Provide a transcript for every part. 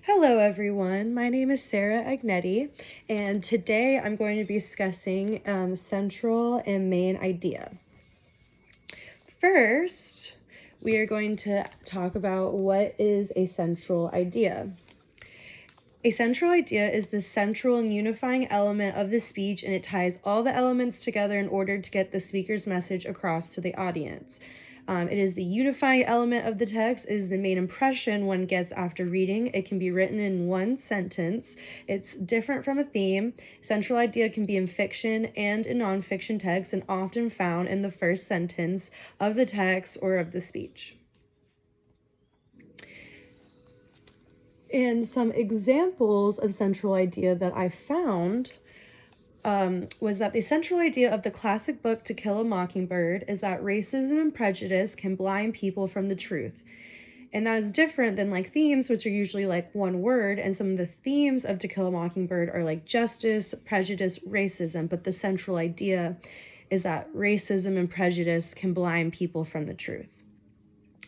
Hello everyone, my name is Sarah Agnetti, and today I'm going to be discussing central and main idea. First, we are going to talk about what is a central idea. A central idea is the central and unifying element of the speech, and it ties all the elements together in order to get the speaker's message across to the audience. It is the unifying element of the text, it is the main impression one gets after reading. It can be written in one sentence. It's different from a theme. Central idea can be in fiction and in nonfiction text, and often found in the first sentence of the text or of the speech. And some examples of central idea that I found was that the central idea of the classic book To Kill a Mockingbird is that racism and prejudice can blind people from the truth. And that is different than like themes, which are usually like one word, and some of the themes of To Kill a Mockingbird are like justice, prejudice, racism, but the central idea is that racism and prejudice can blind people from the truth.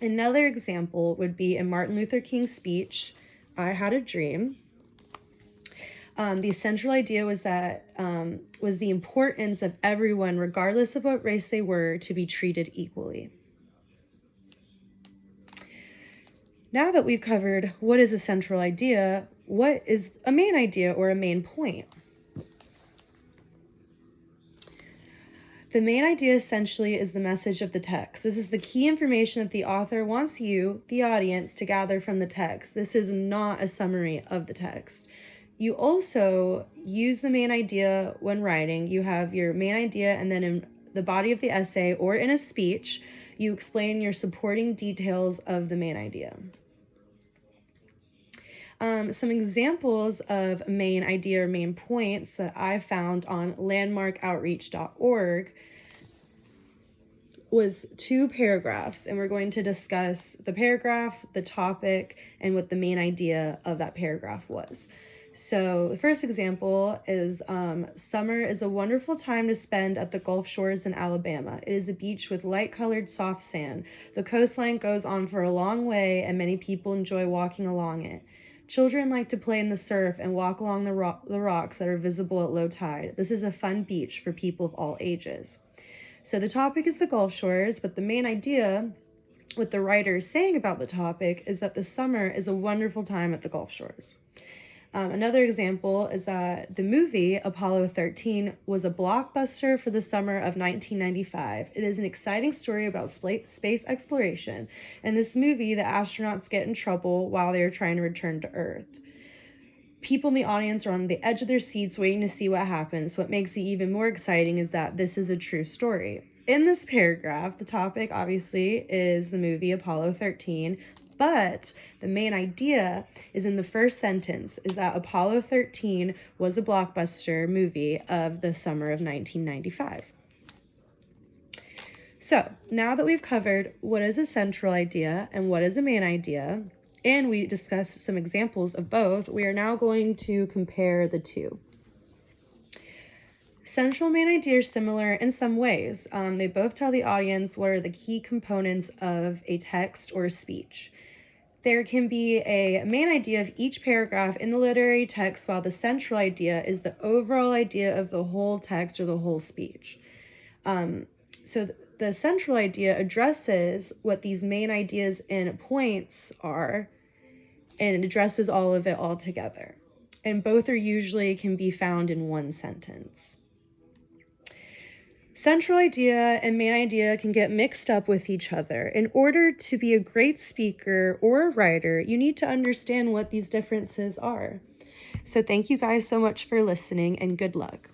Another example would be in Martin Luther King's speech, I Had a Dream. The central idea was that was the importance of everyone, regardless of what race they were, to be treated equally. Now that we've covered what is a central idea, what is a main idea or a main point? The main idea essentially is the message of the text. This is the key information that the author wants you, the audience, to gather from the text. This is not a summary of the text. You also use the main idea when writing. You have your main idea, and then in the body of the essay or in a speech, you explain your supporting details of the main idea. Some examples of main idea or main points that I found on landmarkoutreach.org was 2 paragraphs, and we're going to discuss the paragraph, the topic, and what the main idea of that paragraph was. So the first example is summer is a wonderful time to spend at the Gulf Shores in Alabama. It is a beach with light-colored soft sand. The coastline goes on for a long way, and many people enjoy walking along it. Children like to play in the surf and walk along the rocks that are visible at low tide. This is a fun beach for people of all ages. So the topic is the Gulf Shores, but the main idea, what the writer is saying about the topic, is that the summer is a wonderful time at the Gulf Shores. Another example is that the movie Apollo 13 was a blockbuster for the summer of 1995. It is an exciting story about space exploration. In this movie, the astronauts get in trouble while they are trying to return to Earth. People in the audience are on the edge of their seats waiting to see what happens. What makes it even more exciting is that this is a true story. In this paragraph, the topic obviously is the movie Apollo 13, but the main idea is in the first sentence, is that Apollo 13 was a blockbuster movie of the summer of 1995. So now that we've covered what is a central idea and what is a main idea, and we discussed some examples of both, we are now going to compare the two. Central and main idea are similar in some ways. They both tell the audience what are the key components of a text or a speech. There can be a main idea of each paragraph in the literary text, while the central idea is the overall idea of the whole text or the whole speech. So the central idea addresses what these main ideas and points are, and it addresses all of it all together. And both are usually can be found in one sentence. Central idea and main idea can get mixed up with each other. In order to be a great speaker or a writer, you need to understand what these differences are. So thank you guys so much for listening, and good luck.